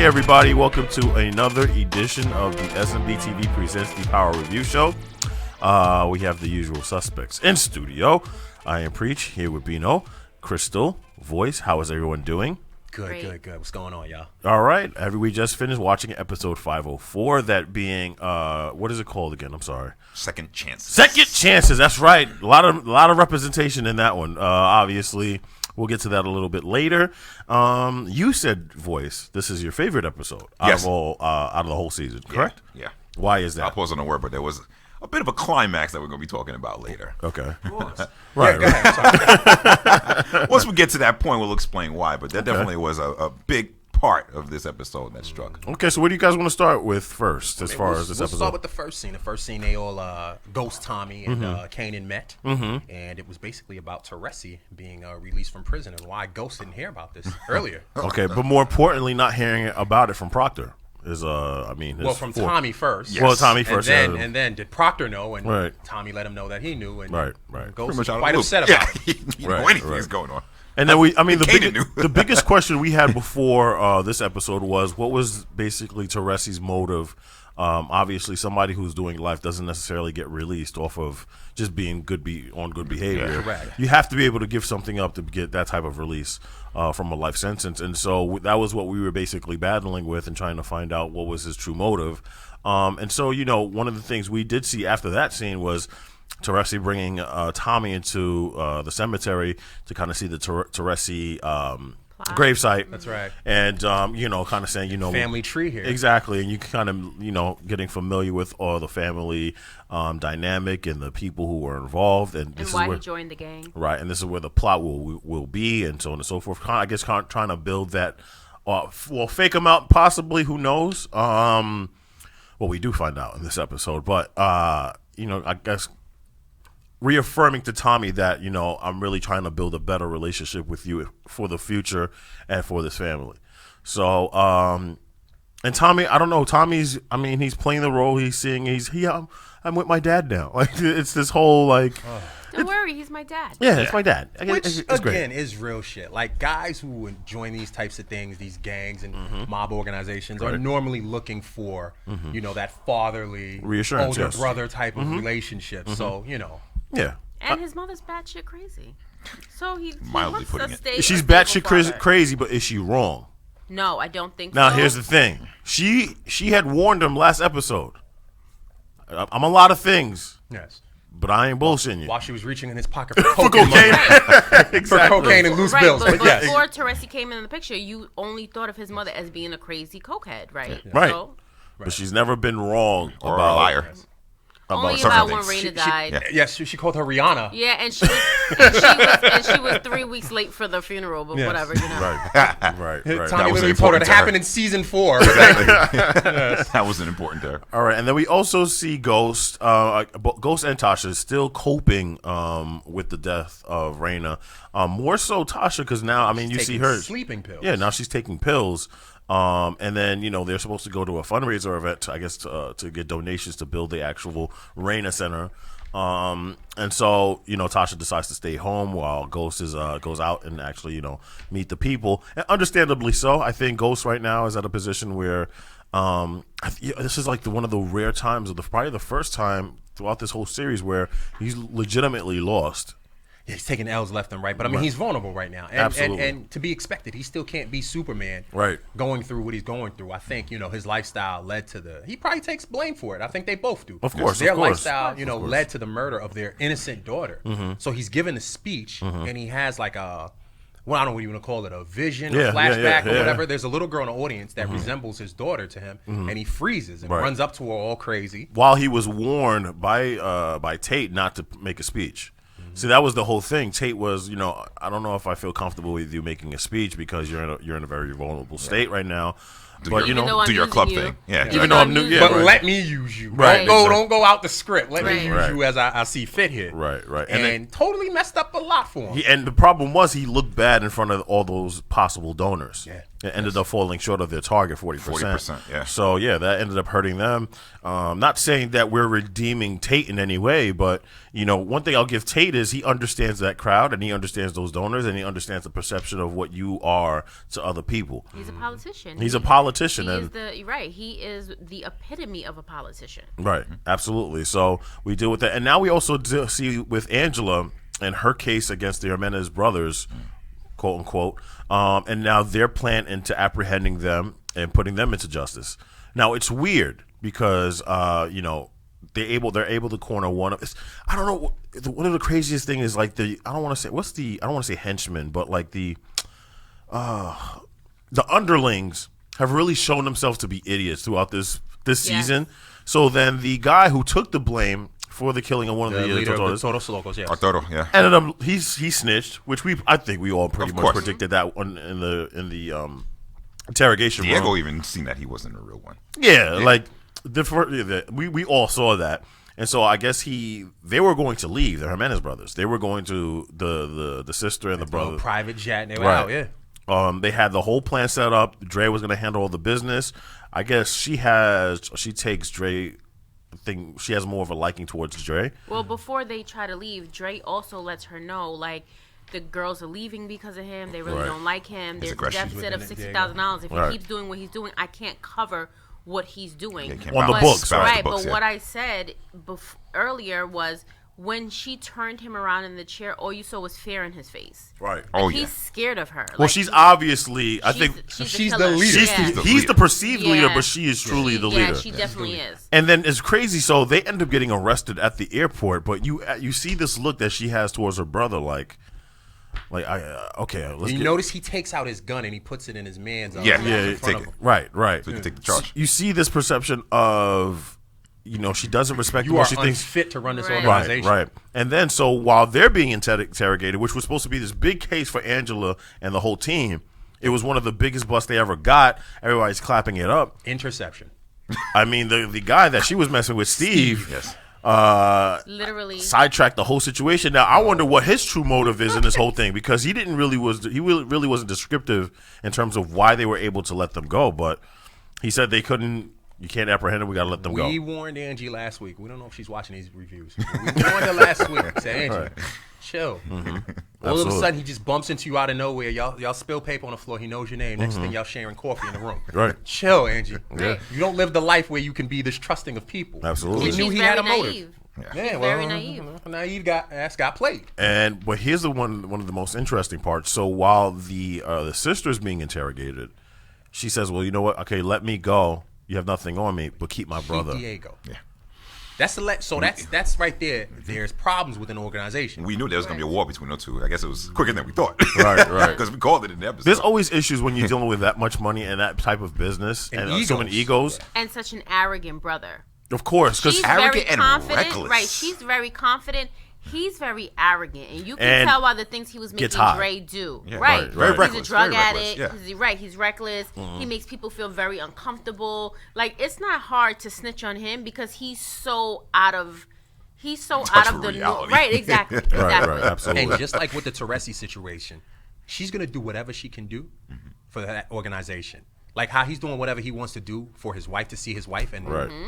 everybody, welcome to another edition of the SMB TV Presents the Power Review Show. We have the usual suspects in studio. I am Preach, here with Bino, Crystal, Voice. How is everyone doing? Good. What's going on, y'all? All right. We just finished watching episode 504, that being, what is it called again? I'm sorry. Second Chances. Second Chances, that's right. A lot of representation in that one, obviously. We'll get to that a little bit later. You said, Voice, this is your favorite episode out of the whole season, correct? Yeah. Why is that? I'll pause on the word, but there was a bit of a climax that we're going to be talking about later. Okay. Right. Once we get to that point, we'll explain why. But that definitely was a big part of this episode that struck. Okay, so what do you guys want to start with first as far as this episode? We'll start with the first scene. The first scene, they all, Ghost, Tommy, and Kanan met. Mm-hmm. And it was basically about Teresi being released from prison and why Ghost didn't hear about this earlier. Okay, but more importantly, not hearing about it from Proctor. From Tommy first. Yes. Well, Tommy first. And then did Proctor know? And right. Tommy let him know that he knew. And right. Ghost was quite upset about it. He didn't know anything was going on. And then the biggest question we had before this episode was, what was basically Teresi's motive? Obviously, somebody who's doing life doesn't necessarily get released off of just being on good behavior. Yeah, correct. You have to be able to give something up to get that type of release from a life sentence. And so that was what we were basically battling with and trying to find out what was his true motive. And so, one of the things we did see after that scene was Teresi bringing Tommy into the cemetery to kind of see the Teresi gravesite. That's right. And, kind of saying, family tree here. Exactly. And you kind of, getting familiar with all the family dynamic and the people who were involved. And why he joined the gang. Right. And this is where the plot will be and so on and so forth. I guess trying to build that. Fake them out, possibly. Who knows? Well, we do find out in this episode. But, I guess reaffirming to Tommy that, I'm really trying to build a better relationship with you for the future and for this family. So, and Tommy, I don't know, he's playing the role, I'm with my dad now. Like, it's this whole, don't worry, he's my dad. Yeah, it's my dad. Which, it's again, great. Is real shit. Like, guys who join these types of things, these gangs and mob organizations, are normally looking for, that fatherly, reassurance, older brother type of relationship. So, Yeah. And his mother's batshit crazy. So he Mildly wants putting to it. stay. She's batshit crazy, but is she wrong? No, I don't think Now, so. here's the thing. She had warned him last episode. I'm a lot of things. Yes. But I ain't bullshitting you. While she was reaching in his pocket for For cocaine. For Exactly. cocaine and loose bills. But But yes. before Teresi came in the picture, you only thought of his mother as being a crazy cokehead, right? Yeah. Right. So, But she's never been wrong Or about a liar. only certain about when things. Raina died. Yes, she called her Rihanna. Yeah, and she was 3 weeks late for the funeral, but Yes. whatever, Right. Tommy was literally told her important to to her. happen in season 4. That wasn't important to her. All right, and then we also see Ghost and Tasha still coping with the death of Raina. More so Tasha, because now, you see her sleeping pills. Yeah, now she's taking pills. And then, they're supposed to go to a fundraiser event, I guess, to get donations to build the actual Raina Center. And so, Tasha decides to stay home while Ghost goes out and actually, meet the people. And understandably so. I think Ghost right now is at a position where this is like one of the rare times, probably the first time throughout this whole series where he's legitimately lost. Yeah, he's taking L's left and right, but he's vulnerable right now. And, Absolutely. And to be expected, he still can't be Superman. Right. Going through what he's going through. I think, his lifestyle led to he probably takes blame for it. I think they both do. Of course. Their lifestyle, led to the murder of their innocent daughter. Mm-hmm. So he's given a speech and he has like I don't know what you want to call it, a vision, Yeah, a flashback, yeah. or whatever. There's a little girl in the audience that resembles his daughter to him, and he freezes and runs up to her all crazy. While he was warned by Tate not to make a speech. See, that was the whole thing. Tate was, I don't know if I feel comfortable with you making a speech because you're in a very vulnerable state right now. But do your club thing. Yeah. Even though I'm new, yeah. But Right. let me use you. Right. Don't go out the script. Let me Right. use you as I see fit here. Right. And totally messed up a lot for him. And the problem was he looked bad in front of all those possible donors. Yeah. It ended up falling short of their target, 40%. 40%, yeah. So, yeah, that ended up hurting them. Not saying that we're redeeming Tate in any way, but, one thing I'll give Tate is he understands that crowd, and he understands those donors, and he understands the perception of what you are to other people. He's a politician. He's a politician. He is the epitome of a politician. Right, absolutely. So we deal with that. And now we also see with Angela and her case against the Jimenez brothers, quote unquote, and now their plan into apprehending them and putting them into justice. Now it's weird because they're able to corner one of. I don't know. One of the craziest thing is like I don't want to say henchmen, but like the underlings have really shown themselves to be idiots throughout this season. So then the guy who took the blame for the killing of one of the leader of the Totos, Locos, yes. Arturo, yeah. ended up he snitched, which I think we all pretty much predicted that one in the interrogation room. Diego even seen that he wasn't a real one. Yeah, like we all saw that. And so I guess they were going to leave, the Jimenez brothers. They were going to the sister and the brother. Private jet, and they were out, yeah. They had the whole plan set up. Dre was going to handle all the business. I guess she takes Dre. Think she has more of a liking towards Dre. Well, before they try to leave, Dre also lets her know, like, the girls are leaving because of him. They really don't like him. There's a deficit of $60,000. If he keeps doing what he's doing, I can't cover what he's doing. On the books. Right, but what I said earlier was, when she turned him around in the chair, all you saw was fear in his face. Right. He's scared of her. Well, she's obviously, I think she's the leader. He's the perceived leader, but she is truly the leader. Yeah, she definitely is. And then it's crazy. So they end up getting arrested at the airport, but you see this look that she has towards her brother, okay. Let's notice he takes out his gun and he puts it in his man's. Take it. Right. So you can take the charge. You see this perception of. She doesn't respect you what are she thinks. unfit to run this organization. Right. And then, so while they're being interrogated, which was supposed to be this big case for Angela and the whole team, it was one of the biggest busts they ever got. Everybody's clapping it up. Interception. I mean, the guy that she was messing with, Steve, literally sidetracked the whole situation. Now, I wonder what his true motive is in this whole thing, because he really wasn't descriptive in terms of why they were able to let them go. But he said they couldn't. You can't apprehend it. We got to let them go. We warned Angie last week. We don't know if she's watching these reviews. We warned her last week. Said, Angie, chill. All of a sudden, he just bumps into you out of nowhere. Y'all spill paper on the floor. He knows your name. Next thing, y'all sharing coffee in the room. Right. Chill, Angie. Yeah. You don't live the life where you can be this trusting of people. Absolutely. And He knew he had a motive. Naive. Yeah, very naive. Naive got played. But here's the one of the most interesting parts. So while the sister is being interrogated, she says, "Well, you know what? Okay, let me go. You have nothing on me, but keep my brother." Diego. Yeah. That's right there. There's problems with an organization. We knew there was going to be a war between those two. I guess it was quicker than we thought. Right. Because we called it in the episode. There's always issues when you're dealing with that much money and that type of business and so many egos. And such an arrogant brother. Of course, because arrogant very confident, and reckless. right? She's very confident. He's very arrogant, and you can tell by the things he was making Dre do. Yeah, right. Very He's reckless. a drug very addict. reckless, yeah. He's reckless. He makes people feel very uncomfortable. Like, it's not hard to snitch on him because he's so out of the reality. right. Exactly. Right, absolutely. And just like with the Teresi situation, she's gonna do whatever she can do for that organization. Like how he's doing whatever he wants to do for his wife to see his wife, and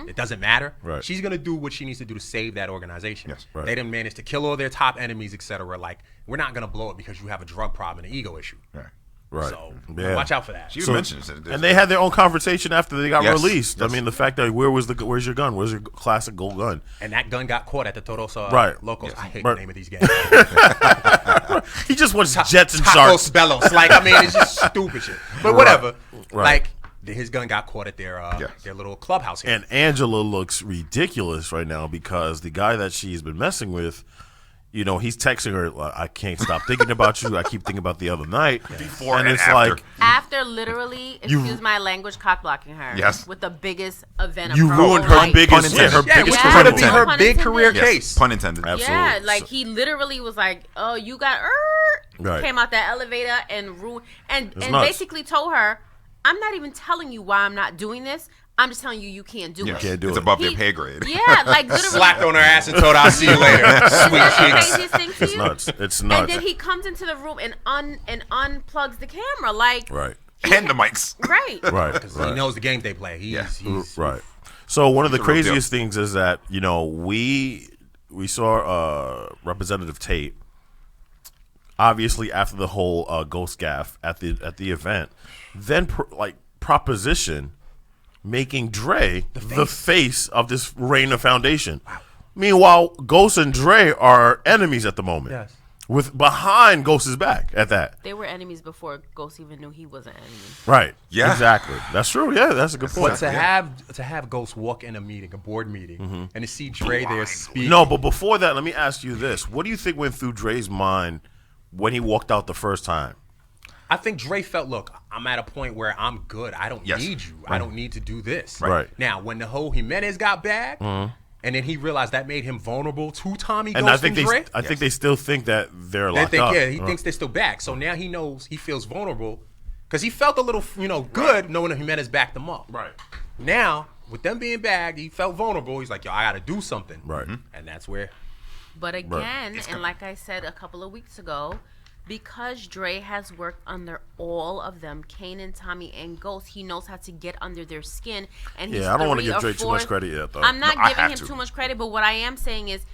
it doesn't matter. Right. She's gonna do what she needs to do to save that organization. Yes. Right. They didn't manage to kill all their top enemies, etc. Like, we're not gonna blow it because you have a drug problem and an ego issue. Right. So Yeah. watch out for that. She mentions it. And they had their own conversation after they got Yes. released. Yes. I mean, the fact that where's your gun? Where's your classic gold gun? And that gun got caught at the Todos Locos. Yes. I hate Right. the name of these guys. He just wants jets and Tacos sharks. Bellos. Like, I mean, it's just stupid shit. But whatever. Right. Like, his gun got caught at their little clubhouse here. And Angela looks ridiculous right now because the guy that she's been messing with, he's texting her, "I can't stop thinking about you. I keep thinking about the other night." Before and and it's after. like After literally, excuse my language, cock blocking her. Yes. With the biggest event of you her ruined whole her life. biggest, Pun intended. her Yeah, biggest which was career going to be her Pun big intended. career Yes. case. Pun intended. Absolutely. Yeah, like he literally was like, "Oh, you got Right. came out that elevator and ruined and It's and nuts. basically told her, I'm not even telling you why I'm not doing this. I'm just telling you you can't do it. can't do It's it. above your pay grade. Yeah, like literally. Slapped on her ass and told her, "I'll see you later." Sweet That's the cheeks. craziest thing to It's you. nuts. It's And nuts. then he comes into the room and unplugs the camera. Like, Right. and the mics. Right. Right. Because he knows the game they play. He's right. So one of the He's a real craziest things is that we saw Representative Tate, obviously after the whole Ghost gaff at the event, then proposition making Dre the face of this Raina Foundation. Wow. Meanwhile, Ghost and Dre are enemies at the moment. Yes. With behind Ghost's back at that. They were enemies before Ghost even knew he was an enemy. Right. Yeah. Exactly. That's true. Yeah, that's a good point. But to have Ghost walk in a board meeting, and to see Dre there speak. No, but before that, let me ask you this: what do you think went through Dre's mind when he walked out the first time? I think Dre felt, look, I'm at a point where I'm good. I don't need you. I don't need to do this. Right. Now, when the whole Jimenez got back, and then he realized that made him vulnerable to Tommy, and Ghost, I think and Dre. I think they still think that they're locked He up. thinks they're still back. So now he knows, he feels vulnerable because he felt a little, good knowing that Jimenez backed them up. Right. Now, with them being bagged, he felt vulnerable. He's like, yo, I got to do something. Right. And that's where. But again, and like I said a couple of weeks ago, because Dre has worked under all of them, Kanan, Tommy, and Ghost, he knows how to get under their skin. And he's I don't want to give Dre too too much credit yet, though. I'm not I giving have him to. too much credit, but what I am saying is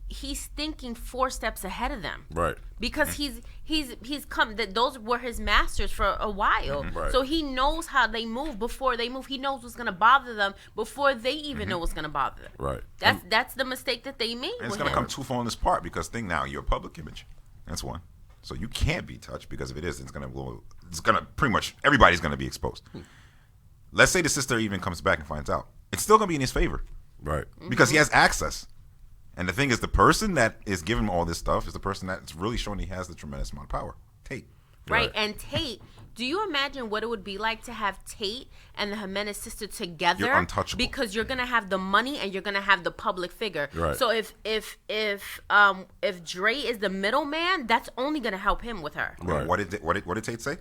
he's thinking 4 steps ahead of them. Right. Because he's come. That those were his masters for a while. Right. So he knows how they move before they move. He knows what's gonna bother them before they even know what's gonna bother them. Right. That's the mistake that they made. And it's with going to him. come too far on this part because now you're a public image. That's one. So you can't be touched because if it is, it's going to pretty much everybody's going to be exposed. Let's say the sister even comes back and finds out. It's still going to be in his favor. Right. Because he has access. And the thing is, the person that is giving him all this stuff is the person that's really showing he has the tremendous amount of power. Tate. Right. And Tate, do you imagine what it would be like to have Tate and the Jimenez sister together? You're untouchable. Because you're gonna have the money and you're gonna have the public figure. Right. So if Dre is the middleman, that's only gonna help him with her. Right. What did Tate say?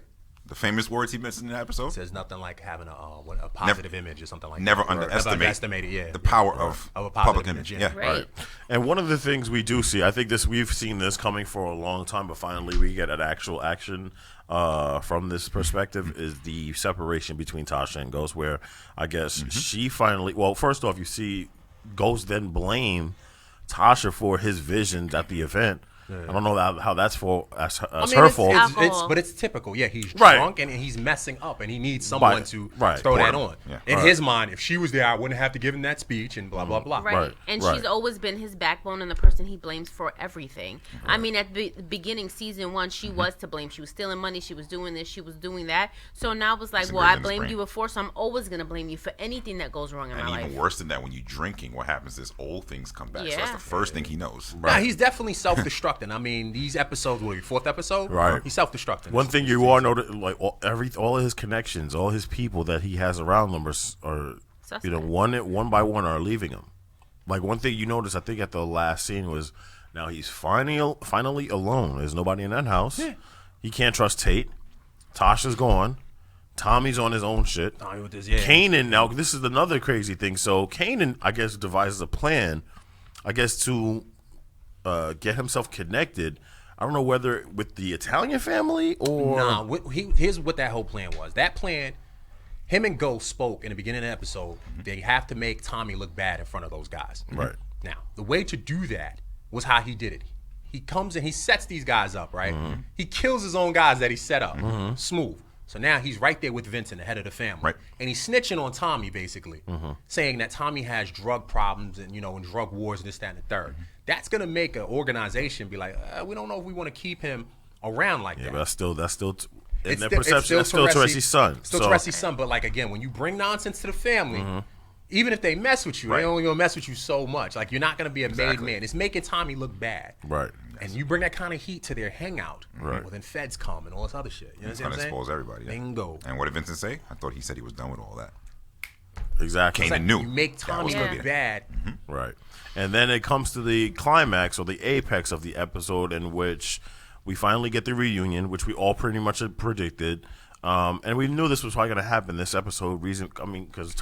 The famous words he mentioned in the episode? Says nothing like having a positive image or something like Never that. underestimate the power of a public positive image. image, Yeah. Right. And one of the things we do see, I think we've seen this coming for a long time, but finally we get an actual action from this perspective is the separation between Tasha and Ghost, where I guess she finally. Well, first off, you see Ghost then blame Tasha for his visions at the event. I don't know how that's as her fault. But it's typical. Yeah, he's Right. drunk and he's messing up, and he needs someone to throw that on. Yeah. In his mind, if she was there, I wouldn't have to give him that speech and blah blah blah. Right. And she's always been his backbone and the person he blames for everything. I mean, at the beginning, season 1, she was to blame. She was stealing money. She was doing this. She was doing that. So now it's like, well, I blamed you before, so I'm always going to blame you for anything that goes wrong in my life. And even worse than that, when you're drinking, what happens is old things come back. So that's the first thing he knows. Nah, he's definitely self-destructing. I mean, these episodes, what are you, 4th episode? Right. He's self-destructing. One thing you are noticing, like all of his connections, all his people that he has around him are one by one are leaving him. Like one thing you notice, I think at the last scene was now he's finally alone. There's nobody in that house. Yeah. He can't trust Tate. Tasha's gone. Tommy's on his own shit. Kanan, now this is another crazy thing. So Kanan, I guess, devises a plan, I guess, to get himself connected. I don't know whether with the Italian family or... Nah, here's what that whole plan was. That plan, him and Ghost spoke in the beginning of the episode. They have to make Tommy look bad in front of those guys. Right. Now, the way to do that was how he did it. He comes and he sets these guys up, right? He kills his own guys that he set up. Smooth. So now he's right there with Vincent, the head of the family. Right. And he's snitching on Tommy, basically, saying that Tommy has drug problems and, and drug wars and this, that, and the third. That's going to make an organization be like, we don't know if we want to keep him around like that. Yeah, but that's still in their perception, that's still Teresa's son. Still Teresa's son, but like, again, when you bring nonsense to the family, even if they mess with you, they only going to mess with you so much. Like, you're not going to be a made man. It's making Tommy look bad. Right. And you bring that kind of heat to their hangout. Right. Well, then feds come and all this other shit. You know what I'm saying? It's going to expose everybody. Yeah. Bingo. And what did Vincent say? I thought he said he was done with all that. Exactly. Kanan knew. You make Tommy look bad. Right. And then it comes to the climax or the apex of the episode in which we finally get the reunion, which we all pretty much had predicted. And we knew this was probably going to happen this episode. Because,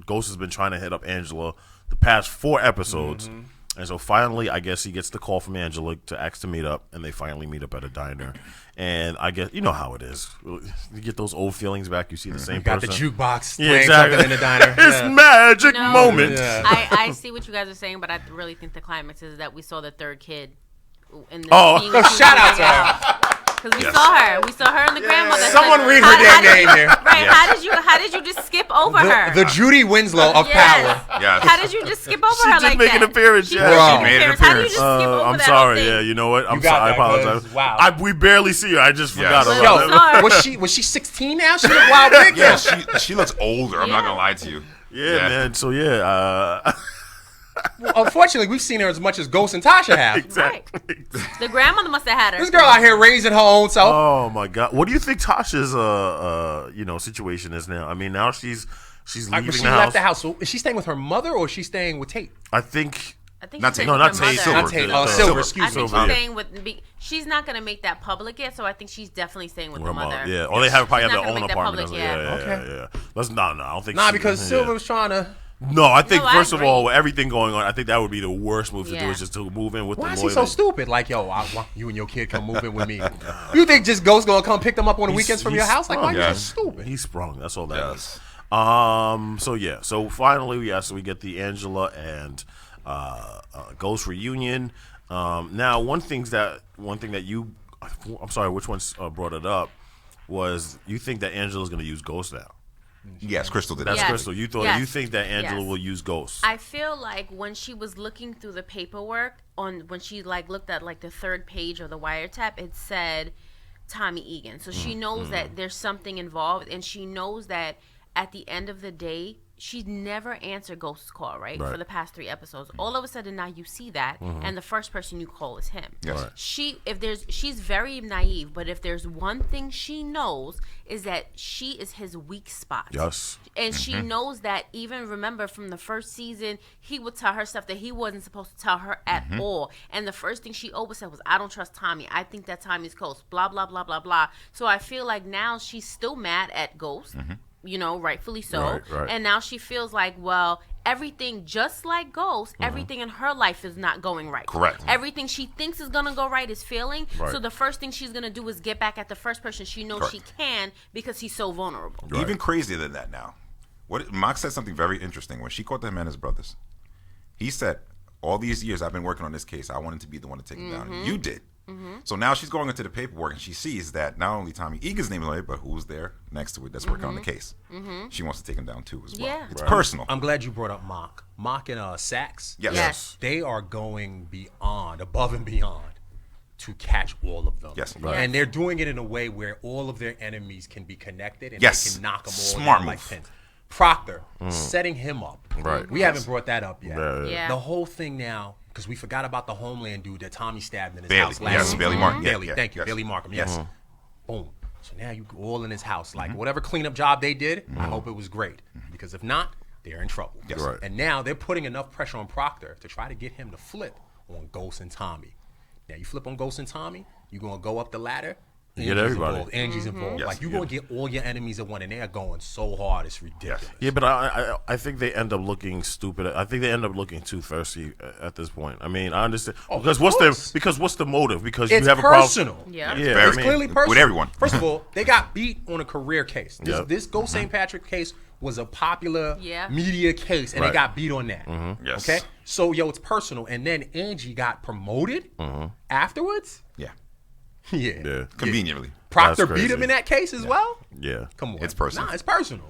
Ghost has been trying to hit up Angela the past 4 episodes. And so finally, I guess he gets the call from Angela to ask to meet up, and they finally meet up at a diner. And I guess, you know how it is. You get those old feelings back. You see the same person. Got the jukebox playing something in the diner. It's magic moment. Yeah. I see what you guys are saying, but I really think the climax is that we saw the third kid in the scene. Shout out to her. Because we saw her. We saw her and the grandmother. Someone read her damn name there. Right. Yes. How did you just skip over her? The Judy Winslow of power. Yes. How did you just skip over her like that? She did make an appearance. She made an appearance. How did you just skip over I'm that sorry. whole thing? Yeah, you know what? I'm sorry. I apologize. Wow. We barely see her. I just forgot about her. Was she 16 now? She looked wild big. Yeah, she looks older. I'm not gonna lie to you. Yeah, man. So yeah. Well, unfortunately, we've seen her as much as Ghost and Tasha have. Exactly. Right. The grandmother must have had her. This girl out here raising her own self. Oh my God! What do you think Tasha's situation is now? I mean, now she's leaving the house. She left the house. So is she staying with her mother or is she staying with Tate? I think not Tate. Not Tate. Silver. Excuse me. I think she's staying with. She's not going to make that public yet, so I think she's definitely staying with the mother. Yeah, or they probably have their own apartment. Public, yeah. Let's I don't think. Because Silver was trying to. No, I think first of all, with everything going on, I think that would be the worst move to do is just to move in with the lawyer. Why is he so stupid? Like, yo, you and your kid come move in with me. You think just Ghost gonna come pick them up on the weekends from your house? Like, why are you so stupid? He's sprung. That's all that is. So finally, we get the Angela and Ghost reunion. Now, one thing that you, I'm sorry, which one brought it up was you think that Angela's going to use Ghost now. Yes, Crystal did. That's that. Crystal. You think that Angela will use Ghost? I feel like when she was looking through the paperwork when she looked at the third page of the wiretap, it said Tommy Egan. So she knows that there's something involved, and she knows that at the end of the day, she's never answered Ghost's call, right? For the past 3 episodes. All of a sudden now you see that, and the first person you call is him. Yes. Right. She's very naive, but if there's one thing she knows is that she is his weak spot. Yes. And she knows that remember from the first season, he would tell her stuff that he wasn't supposed to tell her at all. And the first thing she always said was, I don't trust Tommy. I think that Tommy's Ghost. Blah, blah, blah, blah, blah. So I feel like now she's still mad at Ghost. Rightfully so. Right. And now she feels like, well, everything, just like Ghost, everything in her life is not going right. Correct. Everything she thinks is going to go right is failing. Right. So the first thing she's going to do is get back at the first person she knows she can because he's so vulnerable. Right. Even crazier than that now. Mark said something very interesting when she caught him and his brothers. He said, all these years I've been working on this case, I wanted to be the one to take him down. You did. So now she's going into the paperwork and she sees that not only Tommy Egan's name is on it, but who's there next to it that's working on the case. She wants to take him down too as well. Yeah. It's personal. I'm glad you brought up Mock. Mock and Sachs. Yes. They are going above and beyond to catch all of them. Yes. Right. And they're doing it in a way where all of their enemies can be connected and they can knock them all Smart down move. like pins. Proctor, setting him up. Right. We haven't brought that up yet. Yeah. The whole thing now, because we forgot about the Homeland dude that Tommy stabbed in his Bailey. house last Yes, week. Bailey Markham. Bailey, Yeah, thank you. yes. Bailey Markham, yes. Boom. So now you all in his house. Like, whatever cleanup job they did, I hope it was great. Because if not, they're in trouble. Yes. Right. And now they're putting enough pressure on Proctor to try to get him to flip on Ghost and Tommy. Now, you flip on Ghost and Tommy, you're going to go up the ladder. Get everybody. Involved. Angie's involved. Yes, Like, you're going to get all your enemies at one, and they're going so hard, it's ridiculous. Yeah, but I think they end up looking stupid. I think they end up looking too thirsty at this point. I mean, I understand because what's the motive? Because It's you have personal. a problem. Yeah. It's clearly personal. With everyone. First of all, they got beat on a career case. This Ghost Mm-hmm. St. Patrick case was a popular Yeah. media case, and they got beat on that. Yes. Okay? So, it's personal. And then Angie got promoted afterwards? Yeah. Yeah. Conveniently. Proctor That's beat him crazy. in that case as well? Yeah, Come on. It's personal. Nah, it's personal.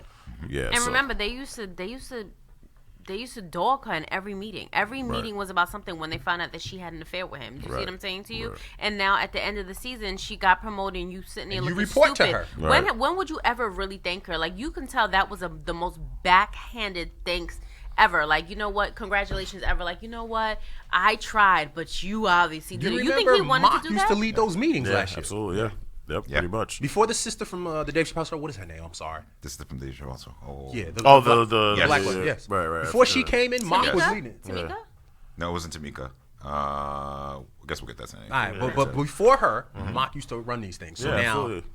yeah. And so- remember, they used to dog her in every meeting. Every meeting was about something when they found out that she had an affair with him. You see what I'm saying to you? Right. And now at the end of the season, she got promoted and you sitting there And you looking report to stupid. her. Right. When would you ever really thank her? Like, you can tell that was the most backhanded thanks ever. Like, you know what? Congratulations ever. Like, you know what? I tried, but you obviously did it. You think he wanted Mock to do used that? to lead those meetings yeah, last year. absolutely. Yeah, pretty much. Before the sister from the Dave Chappelle show, what is her name? I'm sorry. This is the from the show also. Yeah. The black one, yes. Right. Before she came in, Mock was leading it. Tamika? No, it wasn't Tamika. I guess we'll get that name. All right, but before her, Mock used to run these things. So Yeah, now absolutely.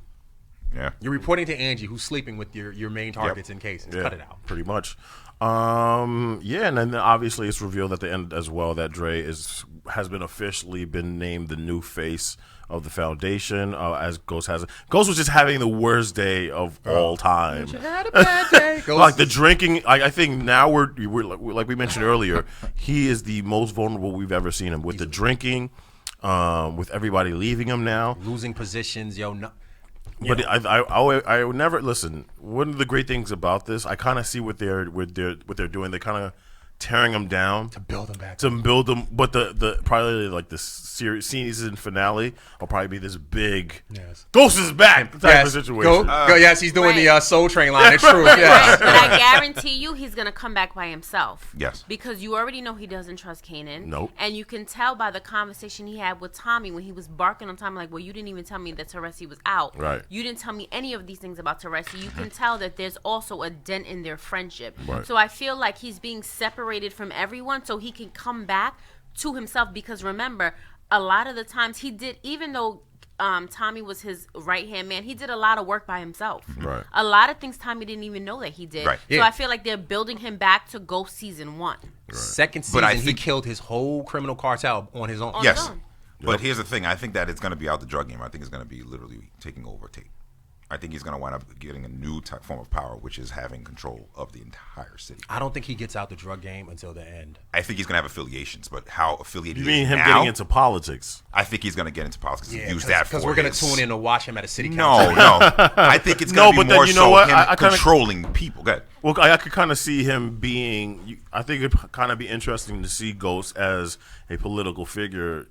Yeah. You're reporting to Angie, who's sleeping with your main targets in cases. Yeah, Cut it out. Pretty much. Yeah, and then obviously it's revealed at the end as well that Dre has been officially been named the new face of the foundation, as Ghost has. Ghost was just having the worst day of all time. You had a bad day. Like the drinking, I think now we're like we mentioned earlier, he is the most vulnerable we've ever seen him with the drinking, with everybody leaving him now, losing positions, But I would never listen. One of the great things about this, I kind of see what they're doing. They're kind of tearing them down to build them back. But the probably like the season finale will probably be this big Ghost is back type of situation. Yes, he's doing the Soul Train line. It's true. Yes. But I guarantee you, he's gonna come back by himself. Yes, because you already know he doesn't trust Kanan. Nope. And you can tell by the conversation he had with Tommy when he was barking on Tommy, like, "Well, you didn't even tell me that Teresi was out. Right. You didn't tell me any of these things about Teresi." You can tell that there's also a dent in their friendship. Right. So I feel like he's being separated from everyone so he can come back to himself, because remember, a lot of the times he did, even though Tommy was his right-hand man, he did a lot of work by himself. Right. A lot of things Tommy didn't even know that he did. Right. So I feel like they're building him back to Ghost season 1. Right. Second season, he killed his whole criminal cartel on his own. Yes. But here's the thing. I think that it's going to be out the drug game. I think it's going to be literally taking over Tate. I think he's going to wind up getting a new type form of power, which is having control of the entire city. I don't think he gets out the drug game until the end. I think he's going to have affiliations, but how affiliated You he mean is him now, getting into politics? I think he's going to get into politics because he used that for because we're going to tune in to watch him at a city No. council. I think it's going to be more so him controlling people. Go ahead. Well, I could kind of see him being. I think it'd kind of be interesting to see Ghost as a political figure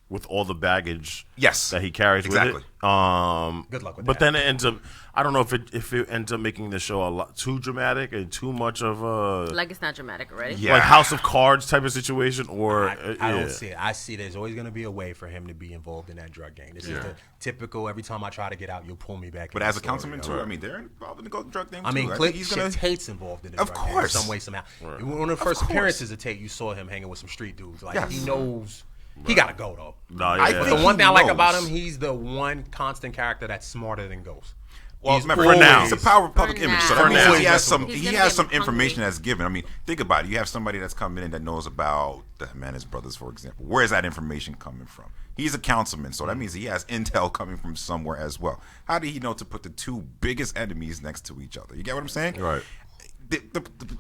with all the baggage that he carries with it. Good luck with that. But then it ends up, I don't know if it ends up making the show a lot too dramatic and too much of a... Like it's not dramatic already? Yeah. Like House of Cards type of situation, or... I don't see it. I see there's always going to be a way for him to be involved in that drug game. This is the typical, every time I try to get out, you'll pull me back. But as a councilman, too, I mean, they're involved in the drug game, too. I mean, he's gonna... Tate's involved in the drug game in some way, somehow. Right. One of the first appearances of Tate, you saw him hanging with some street dudes. Like, he knows... He got to go, though. But the one thing I like about him, he's the one constant character that's smarter than Ghost. Well, remember, for now, it's a power of public image. So that means he has some information that's given. I mean, think about it. You have somebody that's coming in that knows about the Jimenez brothers, for example. Where is that information coming from? He's a councilman, so that means he has intel coming from somewhere as well. How did he know to put the two biggest enemies next to each other? You get what I'm saying? Right.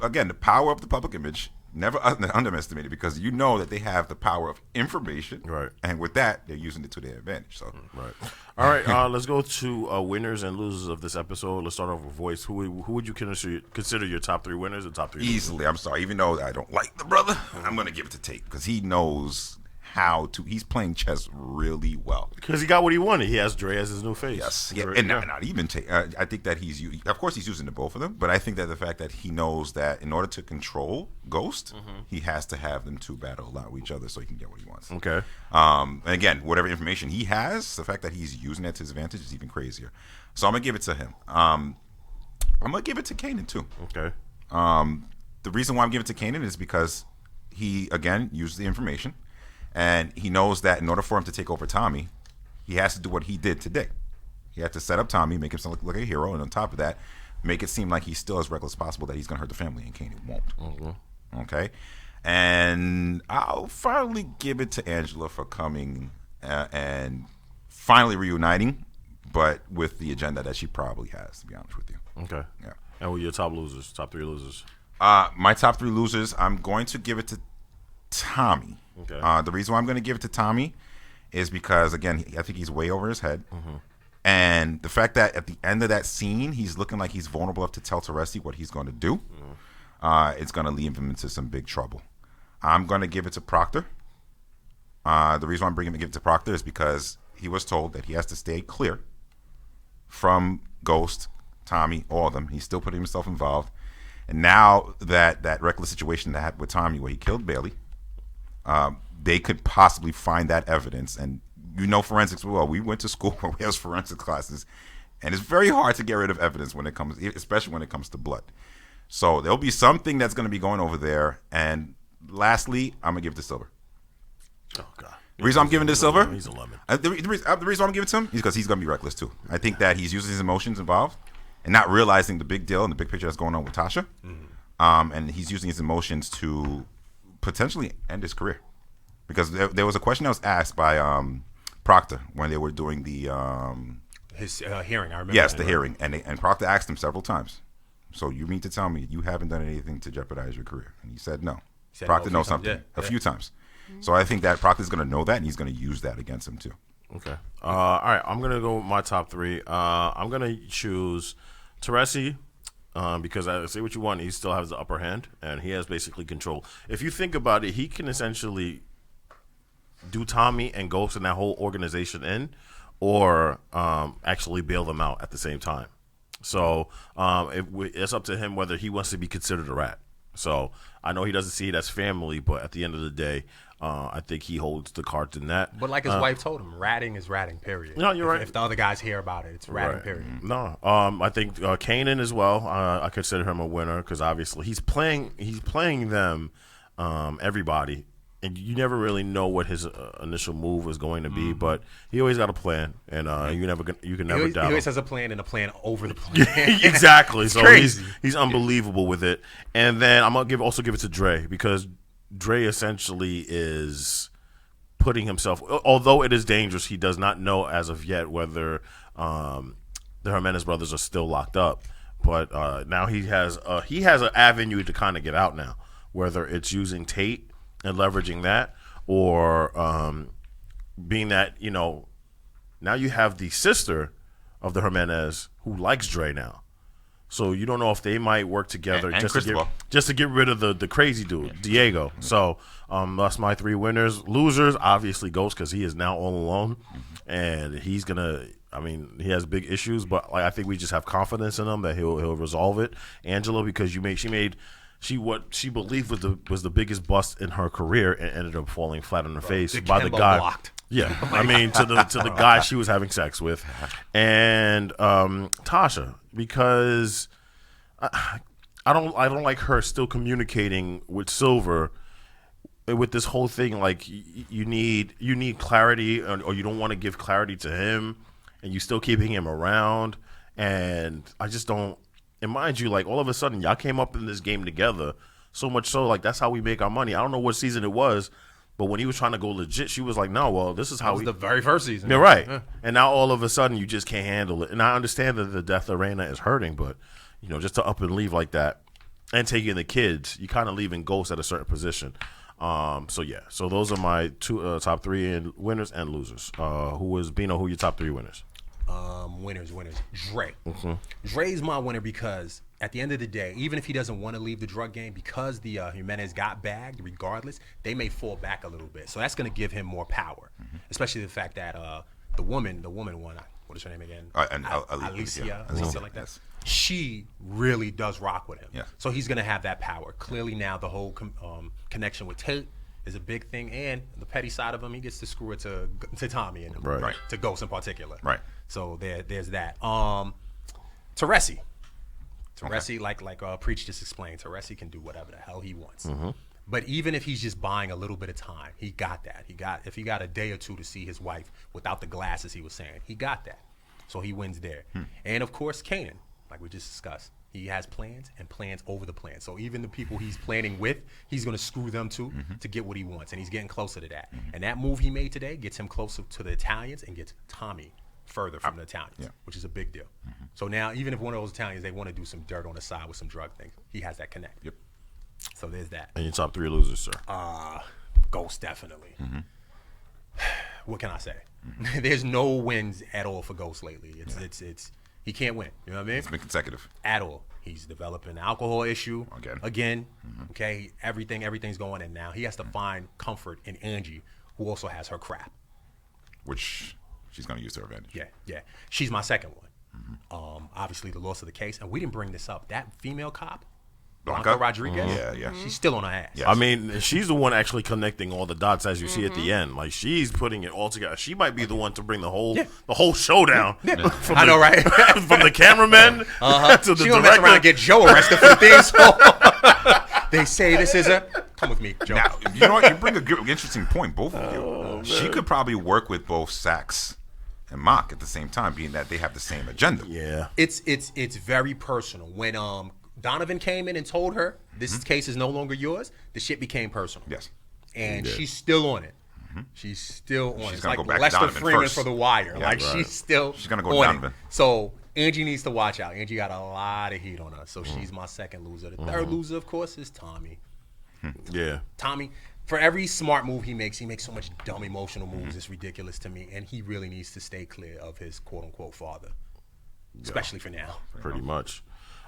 Again, the power of the public image, never underestimated, because you know that they have the power of information, right? And with that, they're using it to their advantage. So, right. All right, let's go to winners and losers of this episode. Let's start off with Voice. Who would you consider your top 3 winners and top 3 easily? Losers? I'm sorry, even though I don't like the brother, I'm going to give it to Tate because he knows how to. He's playing chess really well because he got what he wanted. He has Dre as his new face. Yes, and not even Tate. I think that of course he's using the both of them, but I think that the fact that he knows that in order to control Ghost, he has to have them two battle out with each other so he can get what he wants. Okay. And again, whatever information he has, the fact that he's using that to his advantage is even crazier. So I'm gonna give it to him. I'm gonna give it to Kanan too. Okay. The reason why I'm giving it to Kanan is because he again used the information. And he knows that in order for him to take over Tommy, he has to do what he did today. He had to set up Tommy, make him look like a hero, and on top of that, make it seem like he's still as reckless as possible that he's going to hurt the family, and Kanan won't. Mm-hmm. Okay? And I'll finally give it to Angela for coming and finally reuniting, but with the agenda that she probably has, to be honest with you. Okay. Yeah. And what are your top 3 losers? My top 3 losers, I'm going to give it to Tommy. Okay. The reason why I'm going to give it to Tommy is because, again, I think he's way over his head. Mm-hmm. And the fact that at the end of that scene, he's looking like he's vulnerable enough to tell Teresi what he's going to do, it's going to lead him into some big trouble. I'm going to give it to Proctor. The reason why I'm bringing it to Proctor is because he was told that he has to stay clear from Ghost, Tommy, all of them. He's still putting himself involved. And now that reckless situation that happened with Tommy where he killed Bailey, they could possibly find that evidence. And you know forensics well. We went to school where we have forensic classes, and it's very hard to get rid of evidence when it comes, especially when it comes to blood. So there'll be something that's going to be going over there. And lastly, I'm going to give it to Silver. Oh, God. The reason I'm giving this Silver, he's a lemon. The reason I'm giving it to him is because he's going to be reckless too. I think that he's using his emotions involved and not realizing the big deal and the big picture that's going on with Tasha. And he's using his emotions to potentially end his career. Because there was a question that was asked by Proctor when they were doing the his hearing. I remember. Yes, the hearing, and Proctor asked him several times. So you mean to tell me you haven't done anything to jeopardize your career? And he said no. Proctor knows something a few times. So I think that Proctor's going to know that, and he's going to use that against him too. Okay. All right. I'm going to go with my top 3. I'm going to choose Teresi. Because I say what you want, he still has the upper hand, and he has basically control. If you think about it, he can essentially do Tommy and Ghost and that whole organization in, or actually bail them out at the same time. So it's up to him whether he wants to be considered a rat. So I know he doesn't see it as family, but at the end of the day, I think he holds the cards in that. But like his wife told him, ratting is ratting, period. No, you're right. If the other guys hear about it, it's ratting, period. No, I think Kanan as well. I consider him a winner because obviously he's playing them, everybody, and you never really know what his initial move is going to be. But he always got a plan, and you can never doubt. He always has a plan and a plan over the plan. Exactly. So crazy. he's unbelievable with it. And then I'm gonna also give it to Dre because Dre essentially is putting himself, although it is dangerous, he does not know as of yet whether the Jimenez brothers are still locked up. But now he has an avenue to kind of get out now, whether it's using Tate and leveraging that, or being that, now you have the sister of the Jimenez who likes Dre now. So you don't know if they might work together just to get rid of the crazy dude, Diego. So that's my 3 winners. Losers, obviously Ghost, because he is now all alone, and he's gonna. I mean, he has big issues, but I think we just have confidence in him that he'll resolve it. Angela, because what she believed was the biggest bust in her career, and ended up falling flat on her face by the guy. Blocked. Yeah, I mean to the guy she was having sex with, and Tasha, because I don't like her still communicating with Silver with this whole thing. Like you need clarity, or you don't want to give clarity to him, and you still keeping him around, and I just don't. And mind you, like all of a sudden y'all came up in this game together, so much so like that's how we make our money. I don't know what season it was. But when he was trying to go legit, she was like, no, well, this is how the very first season. Yeah, right. Yeah. And now all of a sudden you just can't handle it. And I understand that the death of Reina is hurting, but, just to up and leave like that and taking the kids, you kind of leaving Ghost at a certain position. So those are my 2 top 3 winners and losers. Who are your top 3 winners? Winners. Dre. Mm-hmm. Dre's my winner because at the end of the day, even if he doesn't want to leave the drug game, because the Jimenez got bagged, regardless, they may fall back a little bit. So that's going to give him more power, especially the fact that the woman one, what is her name again? Alicia, something like that. Yes. She really does rock with him. Yeah. So he's going to have that power. Clearly now the whole connection with Tate is a big thing, and the petty side of him, he gets to screw it to Tommy and right. To Ghost in particular. Right. So there's that. Teresi, like Preach just explained, Teresi can do whatever the hell he wants. Mm-hmm. But even if he's just buying a little bit of time, he got that. If he got a day or 2 to see his wife without the glasses, he was saying, he got that. So he wins there. And of course, Kanan, like we just discussed. He has plans and plans over the plan. So even the people he's planning with, he's going to screw them too to get what he wants. And he's getting closer to that. And that move he made today gets him closer to the Italians and gets Tommy further from the Italians, which is a big deal. So now, even if one of those Italians, they want to do some dirt on the side with some drug things, he has that connect. Yep. So there's that. And your top 3 losers, sir? Ghost, definitely. What can I say? There's no wins at all for Ghost lately. It's he can't win. You know what I mean? It's been consecutive. At all. He's developing an alcohol issue. Again. Okay. Everything's going in now. He has to find comfort in Angie, who also has her crap. Which she's going to use to her advantage. Yeah. She's my second one. Obviously, the loss of the case. And we didn't bring this up. That female cop, Blanca Rodriguez, she's still on her ass. Yes. I mean, she's the one actually connecting all the dots, as you see at the end. Like, she's putting it all together. She might be the one to bring the whole showdown. I know, right? From the cameraman to the she director. Gonna mess around and get Joe arrested for the thing. So they say this is a Come with me, Joe. Now, you know what? You bring a good, interesting point, both of you. She could probably work with both Sax and Mock at the same time, being that they have the same agenda. Yeah. It's very personal. When Donovan came in and told her this case is no longer yours, the shit became personal. Yes. And she's still on it. She's still on it. It's gonna like go back to Lester Donovan Freeman first. for The Wire. Yeah, like right. she's gonna go on Donovan. it. So Angie needs to watch out. Angie got a lot of heat on her. So she's my second loser. The third loser, of course, is Tommy. Yeah. Tommy, for every smart move he makes so much dumb emotional moves. It's ridiculous to me. And he really needs to stay clear of his quote-unquote father. Especially for now. Pretty much.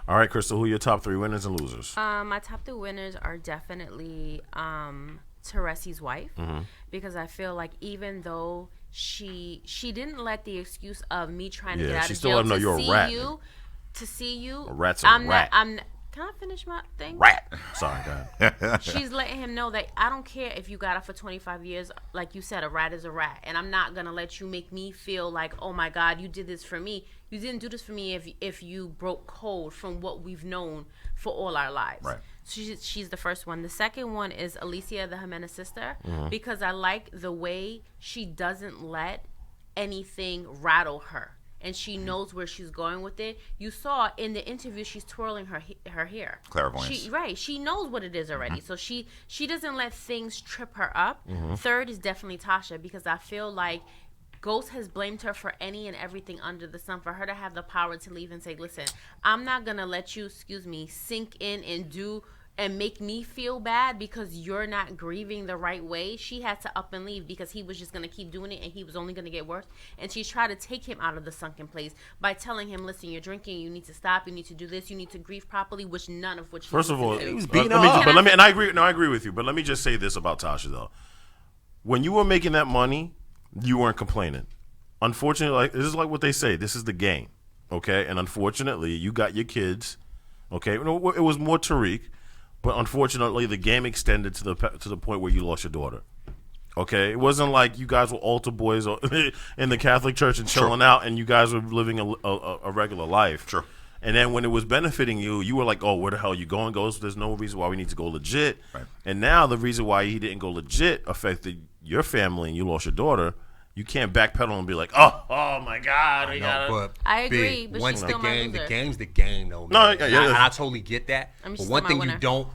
All right, Crystal, who are your top 3 winners and losers? My top 3 winners are definitely Teresi's wife, because I feel like even though she didn't let the excuse of me trying to get out she of still jail let him know you're a rat. To see you, A rat's a rat. Can I finish my thing? Rat. Sorry, go ahead. She's letting him know that I don't care if you got it for 25 years. Like you said, a rat is a rat. And I'm not going to let you make me feel like, oh, my God, you did this for me. You didn't do this for me if you broke code from what we've known for all our lives. Right. She's the first one. The second one is Alicia, the Jimenez sister, because I like the way she doesn't let anything rattle her. And she knows where she's going with it. You saw in the interview she's twirling her hair. Clairvoyance. She knows what it is already. So she doesn't let things trip her up. Third is definitely Tasha, because I feel like Ghost has blamed her for any and everything under the sun. For her to have the power to leave and say, listen, I'm not going to let you, sink in and make me feel bad because you're not grieving the right way. She had to up and leave because he was just going to keep doing it and he was only going to get worse. And she's tried to take him out of the sunken place by telling him, listen, you're drinking, you need to stop, you need to do this, you need to grieve properly, none of which First of all, He was beating I agree with you, but let me just say this about Tasha, though. When you were making that money, you weren't complaining. Unfortunately, this is like what they say, this is the game, okay? And unfortunately, you got your kids, okay? It was more Tariq. But unfortunately, the game extended to the point where you lost your daughter. Okay, it wasn't like you guys were altar boys in the Catholic Church and chilling out, and you guys were living a regular life. Sure. And then when it was benefiting you, you were like, "Oh, where the hell are you going, Ghost? There's no reason why we need to go legit." Right. And now the reason why he didn't go legit affected your family, and you lost your daughter. You can't backpedal and be like, "Oh my God!" I agree, but once she's still my loser. the game's the game, though. No, Man. yeah. I totally get that. I mean, but she's one still thing my you winner. don't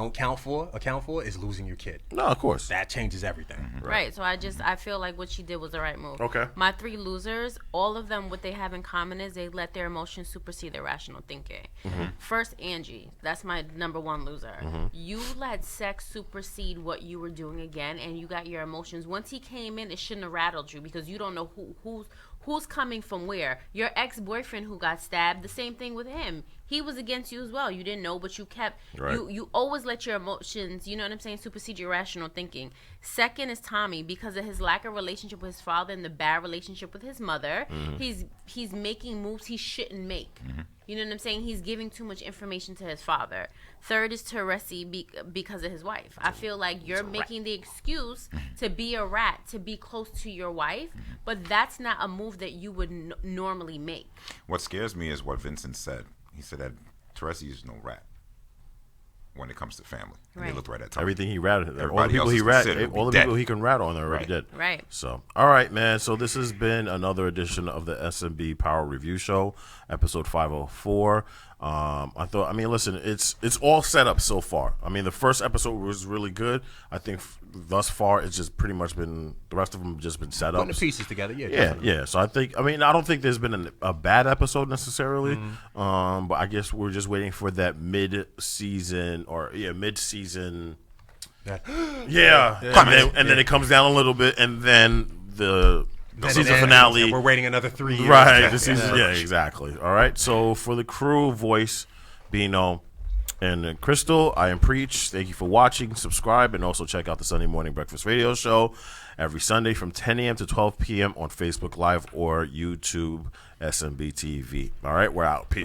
account for is losing your kid. No, of course. That changes everything. Right. So I feel like what she did was the right move. Okay. My 3 losers, all of them, what they have in common is they let their emotions supersede their rational thinking. First, Angie. That's my number 1 loser. You let sex supersede what you were doing again, and you got your emotions. Once he came in, it shouldn't have rattled you because you don't know who's coming from where. Your ex-boyfriend who got stabbed, the same thing with him. He was against you as well. You didn't know, but you kept you always let your emotions, you know what I'm saying, supersede your rational thinking. Second is Tommy, because of his lack of relationship with his father and the bad relationship with his mother. He's making moves he shouldn't make. You know what I'm saying? He's giving too much information to his father. Third is Teresi because of his wife. I feel like you're making the excuse to be a rat, to be close to your wife, but that's not a move that you would normally make. What scares me is what Vincent said. He said that Teresi is no rat when it comes to family. And they looked right at Tommy. Everything he ratted, all the Everybody people else he is rat, considered all the dead. people he can rat on, they already did. Right. So, all right, man. So this has been another edition of the SMB Power Review Show, episode 504. Listen, it's all set up so far. I mean, the first episode was really good. I think thus far it's just pretty much been, the rest of them have just been set up. Putting the pieces together, Yeah. So I don't think there's been a bad episode necessarily. But I guess we're just waiting for that mid-season. And then it comes down a little bit, and then the season finale. We're waiting another 3 years. Right, the season. Yeah, exactly. All right. So for the crew, Voice, Bino, and Crystal, I am Preach. Thank you for watching. Subscribe, and also check out the Sunday Morning Breakfast Radio Show every Sunday from 10 a.m. to 12 p.m. on Facebook Live or YouTube SMB TV. All right, we're out. Peace.